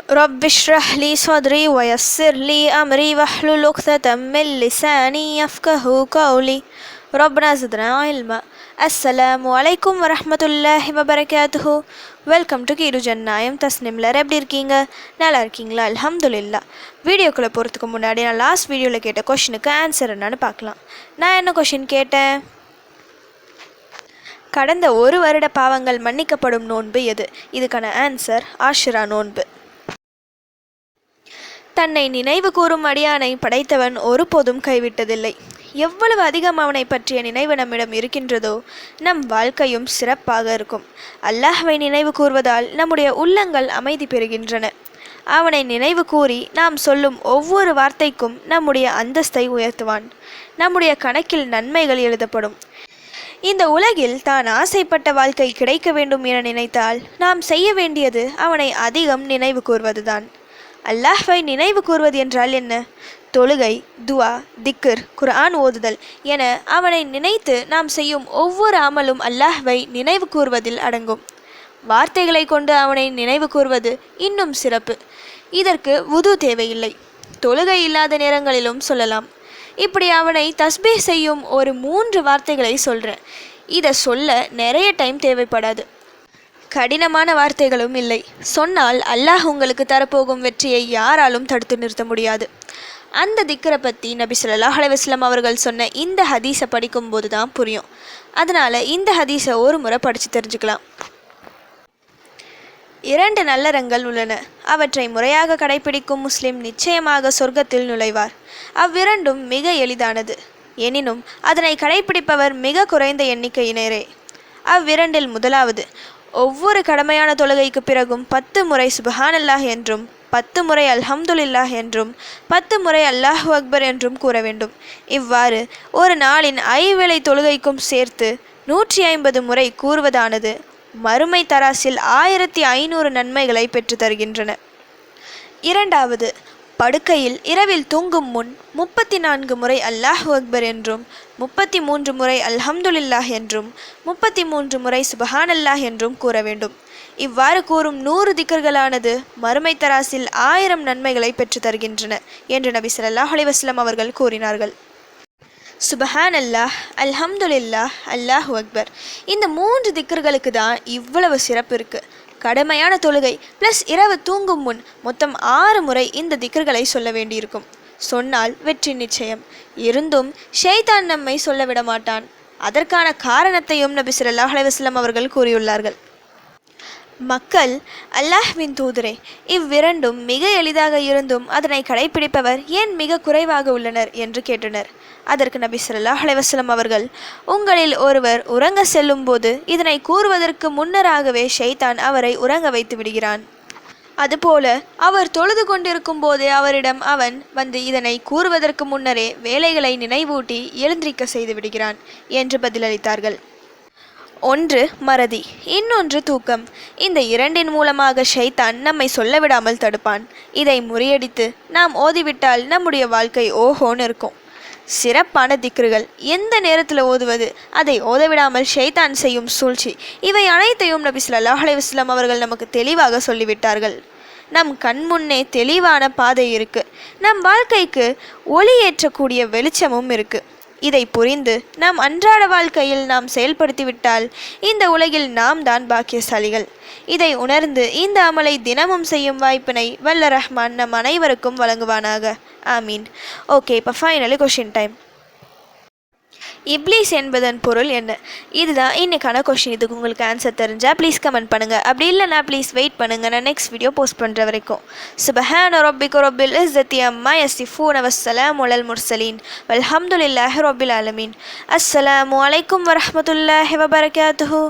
رب اشرح لي صدري ويسر لي أمري واحلل عقدة من لساني يفقهوا قولي ربنا زدنا علما. அஸ்ஸலாமு அலைக்கும் வரஹ்மத்துல்லாஹி வபரகாத்துஹு. வெல்கம் டு கீரு ஜன்னாயம் தஸ்னிம்லர். எப்படி இருக்கீங்க? நல்லா இருக்கீங்களா? அல்ஹம்துலில்லாஹ். வீடியோக்குள்ளே போகிறதுக்கு முன்னாடி நான் லாஸ்ட் வீடியோவில் கேட்ட கொஷினுக்கு ஆன்சர் என்னன்னு பார்க்கலாம். நான் என்ன கொஷின் கேட்டேன்? கடந்த ஒரு வருட பாவங்கள் மன்னிக்கப்படும் நோன்பு எது? இதுக்கான ஆன்சர் ஆஷுரா நோன்பு. தன்னை நினைவு கூறும் அடியானை படைத்தவன் ஒருபோதும் கைவிட்டதில்லை. எவ்வளவு அதிகம் அவனை பற்றிய நினைவு நம்மிடம் இருக்கின்றதோ நம் வாழ்க்கையும் சிறப்பாக இருக்கும். அல்லாஹ்வை நினைவு கூறுவதால் நம்முடைய உள்ளங்கள் அமைதி பெறுகின்றன. அவனை நினைவு கூறி நாம் சொல்லும் ஒவ்வொரு வார்த்தைக்கும் நம்முடைய அந்தஸ்தை உயர்த்துவான். நம்முடைய கணக்கில் நன்மைகள் எழுதப்படும். இந்த உலகில் தான் ஆசைப்பட்ட வாழ்க்கை கிடைக்க வேண்டும் என நினைத்தால் நாம் செய்ய வேண்டியது அவனை அதிகம் நினைவு கூறுவதுதான். அல்லாஹ்வை நினைவு கூறுவது என்றால் என்ன? தொழுகை, துவா, திக்ர், குர்ஆன் ஓதுதல் என அவனை நினைத்து நாம் செய்யும் ஒவ்வொரு அமலும் அல்லாஹ்வை நினைவு கூறுவதில் அடங்கும். வார்த்தைகளை கொண்டு அவனை நினைவு கூறுவது இன்னும் சிறப்பு. இதற்கு வுது தேவையில்லை. தொழுகை இல்லாத நேரங்களிலும் சொல்லலாம். இப்படி அவனை தஸ்பீஹ் செய்யும் ஒரு 3 வார்த்தைகளை சொல்கிறேன். இதை சொல்ல நிறைய டைம் தேவைப்படாது. கடினமான வார்த்தைகளும் இல்லை. சொன்னால் அல்லாஹ் உங்களுக்கு தரப்போகும் வெற்றியை யாராலும் தடுத்து நிறுத்த முடியாது. அந்த திக்கரை பற்றி நபி ஸல்லல்லாஹு அலைஹி வஸல்லம் அவர்கள் சொன்ன இந்த ஹதீஸை படிக்கும்போது தான் புரியும். அதனால் இந்த ஹதீஸை ஒரு முறை படித்து தெரிஞ்சுக்கலாம். 2 நல்லறங்கள் உள்ளன. அவற்றை முறையாக கடைபிடிக்கும் முஸ்லிம் நிச்சயமாக சொர்க்கத்தில் நுழைவார். அவ்விரண்டும் மிக எளிதானது. எனினும் அதனை கடைபிடிப்பவர் மிக குறைந்த எண்ணிக்கையினரே. அவ்விரண்டில் முதலாவது, ஒவ்வொரு கடமையான தொழுகைக்கு பிறகும் 10 முறை சுப்ஹானல்லாஹ் என்றும் 10 முறை அல்ஹம்துலில்லாஹ் என்றும் 10 முறை அல்லாஹு அக்பர் என்றும் கூற வேண்டும். இவ்வாறு ஒரு நாளின் 5 வேளை தொழுகைக்கும் சேர்த்து 150 முறை கூறுவதானது மறுமை தராசில் 1500 நன்மைகளை பெற்று தருகின்றன. இரண்டாவது, படுக்கையில் இரவில் தூங்கும் முன் 34 முறை அல்லாஹு அக்பர் என்றும் 33 முறை அல்ஹம்துலில்லாஹ் என்றும் 33 முறை சுப்ஹானல்லாஹ் என்றும் கூற வேண்டும். இவ்வாறு கூறும் 100 திக்ர்களானது மறுமை தராசில் 1000 நன்மைகளை பெற்று தருகின்றன என்று நபி ஸல்லல்லாஹு அலைஹி வஸல்லம் அவர்கள் கூறினார்கள். சுப்ஹானல்லாஹ், அல்ஹம்துலில்லாஹ், அல்லாஹு அக்பர் இந்த 3 திக்ர்களுக்கு தான் இவ்வளவு சிறப்பு இருக்குது. கடமையான தொழுகை ப்ளஸ் இரவு தூங்கும் முன் மொத்தம் 6 முறை இந்த திக்ர்களை சொல்ல வேண்டியிருக்கும். சொன்னால் வெற்றி நிச்சயம். இருந்தும் ஷைத்தான் நம்மை சொல்ல விட மாட்டான். அதற்கான காரணத்தையும் நபி ஸல்லல்லாஹு அலைஹி வஸல்லம் அவர்கள் கூறியுள்ளார்கள். மக்கள், அல்லாஹ்வின் தூதரே, இவ்விரண்டும் மிக எளிதாக இருந்தும் அதனை கடைபிடிப்பவர் ஏன் மிக குறைவாக உள்ளனர் என்று கேட்டனர். அதற்கு நபி ஸல்லல்லாஹு அலைஹி வஸல்லம் அவர்கள், உங்களில் ஒருவர் உறங்க செல்லும் போது இதனை கூறுவதற்கு முன்னராகவே ஷைத்தான் அவரை உறங்க வைத்து விடுகிறான். அதுபோல அவர் தொழுது கொண்டிருக்கும் போதே அவரிடம் அவன் வந்து இதனை கூறுவதற்கு முன்னரே வேலைகளை நினைவூட்டி எழுந்திருக்க செய்து விடுகிறான் என்று பதிலளித்தார்கள். ஒன்று மறதி, இன்னொன்று தூக்கம். இந்த இரண்டின் மூலமாக ஷைத்தான் நம்மை சொல்ல விடாமல் தடுப்பான். இதை முறியடித்து நாம் ஓதிவிட்டால் நம்முடைய வாழ்க்கை ஓஹோன்னு இருக்கும். சிறப்பான திக்ருகள், எந்த நேரத்தில் ஓதுவது, அதை ஓதவிடாமல் ஷைத்தான் செய்யும் சூழ்ச்சி, இவை அனைத்தையும் நபி ஸல்லல்லாஹு அலைஹி வஸல்லம் அவர்கள் நமக்கு தெளிவாக சொல்லிவிட்டார்கள். நம் கண் முன்னே தெளிவான பாதை இருக்கு. நம் வாழ்க்கைக்கு ஒளி ஏற்றக்கூடிய வெளிச்சமும் இருக்கு. இதை புரிந்து நாம் அன்றாட வாழ்க்கையில் நாம் செயல்படுத்திவிட்டால் இந்த உலகில் நாம் தான் பாக்கியசாலிகள். இதை உணர்ந்து இந்த அமலை தினமும் செய்யும் வாய்ப்பினை வல்ல ரஹ்மான் நம் அனைவருக்கும் வழங்குவானாக. ஆமீன். ஓகே, இப்போ ஃபைனலி கொஷின் டைம். இப்லீஸ் என்பதன் பொருள் என்ன? இதுதான் இன்னைக்கான கொஷின். இதுக்கு உங்களுக்கு ஆன்சர் தெரிஞ்சால் ப்ளீஸ் கமெண்ட் பண்ணுங்கள். அப்படி இல்லைனா ப்ளீஸ் வெயிட் பண்ணுங்கள், நான் நெக்ஸ்ட் வீடியோ போஸ்ட் பண்ணுற வரைக்கும். சுப்ஹான ரப்பிக ரப்பில் இஸ்ஸத்தி அம்மா யசிஃபூன வஸ்ஸலாமு அலல் முர்சலீன் வல்ஹம்துலில்லாஹி ரப்பில் ஆலமீன். அஸ்ஸலாமு அலைக்கும் வரஹ்மத்துல்லாஹி வபரகாத்துஹு.